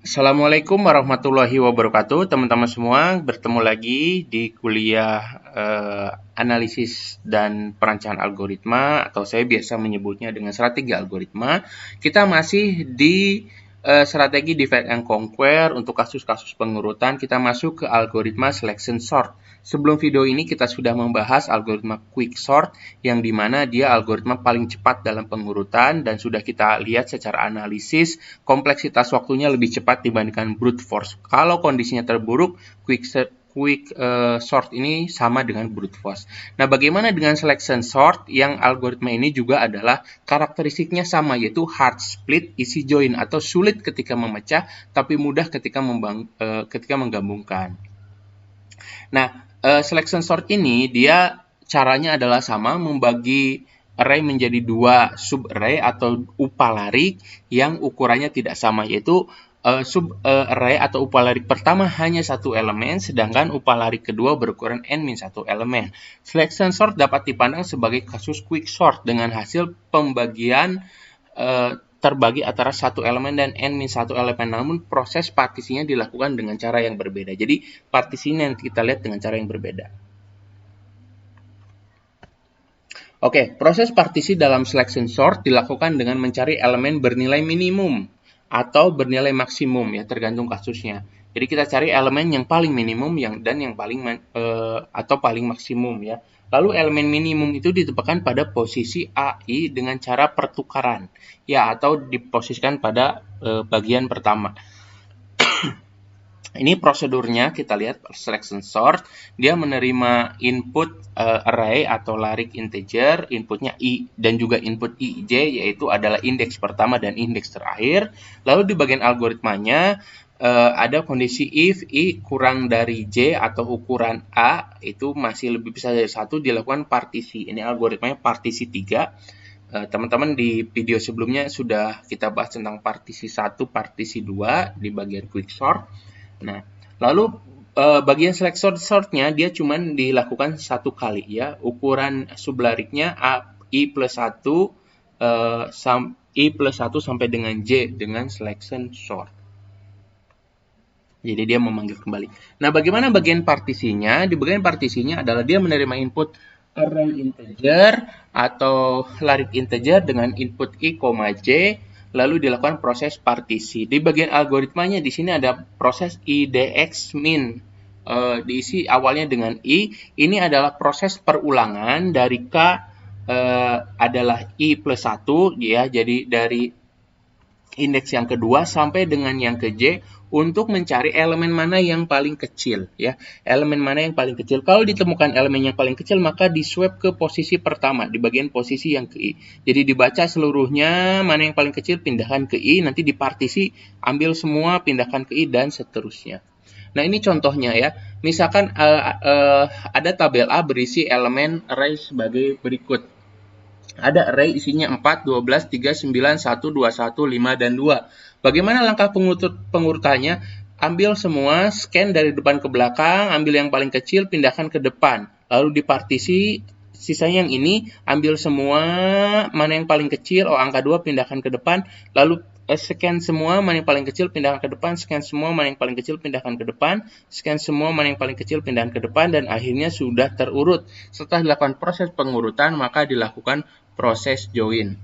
Assalamualaikum warahmatullahi wabarakatuh, teman-teman semua. Bertemu lagi di kuliah analisis dan perancangan algoritma, atau saya biasa menyebutnya dengan strategi algoritma. Kita masih di strategi divide and conquer. Untuk kasus-kasus pengurutan, kita masuk ke algoritma selection sort. Sebelum video ini kita sudah membahas algoritma quick sort, yang dimana dia algoritma paling cepat dalam pengurutan, dan sudah kita lihat secara analisis kompleksitas waktunya lebih cepat dibandingkan brute force. Kalau kondisinya terburuk, quick sort ini sama dengan brute force. Nah, bagaimana dengan selection sort? Yang algoritma ini juga adalah karakteristiknya sama, yaitu hard split, easy join, atau sulit ketika memecah tapi mudah ketika menggabungkan. Nah, selection sort ini dia caranya adalah sama, membagi array menjadi dua subarray atau upalarik yang ukurannya tidak sama, yaitu subarray atau upalarik pertama hanya satu elemen, sedangkan upalarik kedua berukuran n-1 elemen. Selection sort dapat dipandang sebagai kasus quick sort dengan hasil pembagian terbagi antara satu elemen dan n-1 elemen, namun proses partisinya dilakukan dengan cara yang berbeda. Jadi partisinya yang kita lihat dengan cara yang berbeda. Oke, proses partisi dalam selection sort dilakukan dengan mencari elemen bernilai minimum atau bernilai maksimum, ya, tergantung kasusnya. Jadi kita cari elemen yang paling minimum dan yang paling atau paling maksimum, ya. Lalu elemen minimum itu ditempatkan pada posisi AI dengan cara pertukaran, ya, atau diposisikan pada bagian pertama. Ini prosedurnya, kita lihat selection sort. Dia menerima input array atau larik integer, inputnya i dan juga input ij, yaitu adalah indeks pertama dan indeks terakhir. Lalu di bagian algoritmanya ada kondisi if i kurang dari j atau ukuran a itu masih lebih besar dari 1, dilakukan partisi. Ini algoritmanya partisi 3. Teman-teman di video sebelumnya sudah kita bahas tentang partisi 1, partisi 2 di bagian quick sort. Nah, lalu bagian selection sort-nya dia cuma dilakukan satu kali, ya. Ukuran sublariknya i plus 1 sampai dengan j dengan selection sort. Jadi dia memanggil kembali. Nah, bagaimana bagian partisinya? Di bagian partisinya adalah dia menerima input array integer atau larik integer dengan input i, j, lalu dilakukan proses partisi. Di bagian algoritmanya di sini ada proses IDX min. Diisi awalnya dengan i. Ini adalah proses perulangan dari k adalah i plus 1, ya. Jadi dari indeks yang kedua sampai dengan yang ke j untuk mencari elemen mana yang paling kecil, ya. Elemen mana yang paling kecil. Kalau ditemukan elemen yang paling kecil, maka di swap ke posisi pertama di bagian posisi yang ke i. Jadi dibaca seluruhnya, mana yang paling kecil pindahkan ke i, nanti dipartisi, ambil semua pindahkan ke i, dan seterusnya. Nah, ini contohnya, ya. Misalkan ada tabel A berisi elemen array sebagai berikut. Ada array isinya 4, 12, 3, 9, 1, 21, 5, dan 2. Bagaimana langkah pengurutannya? Ambil semua, scan dari depan ke belakang, ambil yang paling kecil, pindahkan ke depan. Lalu dipartisi, sisanya yang ini, ambil semua, mana yang paling kecil, angka 2, pindahkan ke depan. Lalu scan semua, mana yang paling kecil, pindahkan ke depan. Scan semua, mana yang paling kecil, pindahkan ke depan. Scan semua, mana yang paling kecil, pindahkan ke depan. Dan akhirnya sudah terurut. Setelah dilakukan proses pengurutan, maka dilakukan proses join.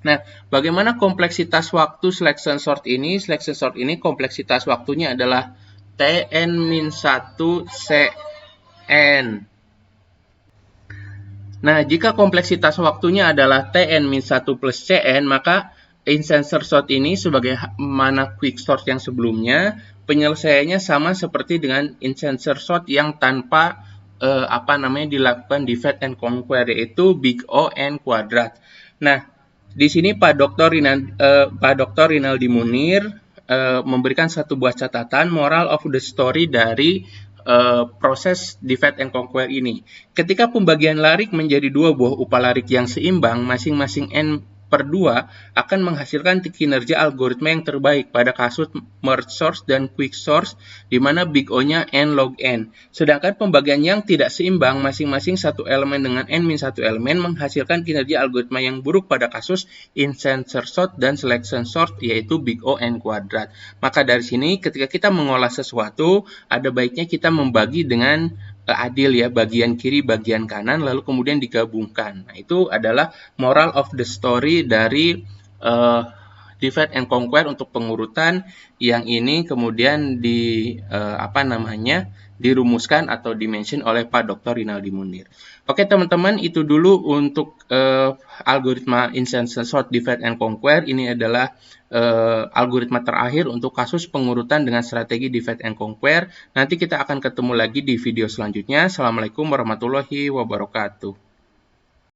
Nah, bagaimana kompleksitas waktu selection sort ini? Selection sort ini kompleksitas waktunya adalah Tn-1 Cn. Nah, jika kompleksitas waktunya adalah Tn-1 plus Cn, maka in-sensor sort ini sebagaimana quick sort yang sebelumnya, penyelesaiannya sama seperti dengan in-sensor sort yang tanpa dilakukan divide and conquer, yaitu big O n kuadrat. Nah, di sini Pak Dr. Rinaldi Munir memberikan satu buah catatan moral of the story dari proses divide and conquer ini. Ketika pembagian larik menjadi dua buah upalarik yang seimbang, masing-masing n per 2 akan menghasilkan kinerja algoritma yang terbaik pada kasus merge source dan quick source, di mana big O-nya n log n. Sedangkan pembagian yang tidak seimbang, masing-masing satu elemen dengan n-1 elemen, menghasilkan kinerja algoritma yang buruk pada kasus in-sensor sort dan selection sort, yaitu big O n kuadrat. Maka dari sini, ketika kita mengolah sesuatu, ada baiknya kita membagi dengan adil ya, bagian kiri, bagian kanan, lalu kemudian digabungkan. Nah, itu adalah moral of the story dari divide and conquer untuk pengurutan yang ini kemudian dirumuskan atau dimention oleh Pak Dr. Rinaldi Munir. Oke teman-teman, itu dulu untuk algoritma in-sensor sort, divide and conquer. Ini adalah algoritma terakhir untuk kasus pengurutan dengan strategi divide and conquer. Nanti kita akan ketemu lagi di video selanjutnya. Assalamualaikum warahmatullahi wabarakatuh.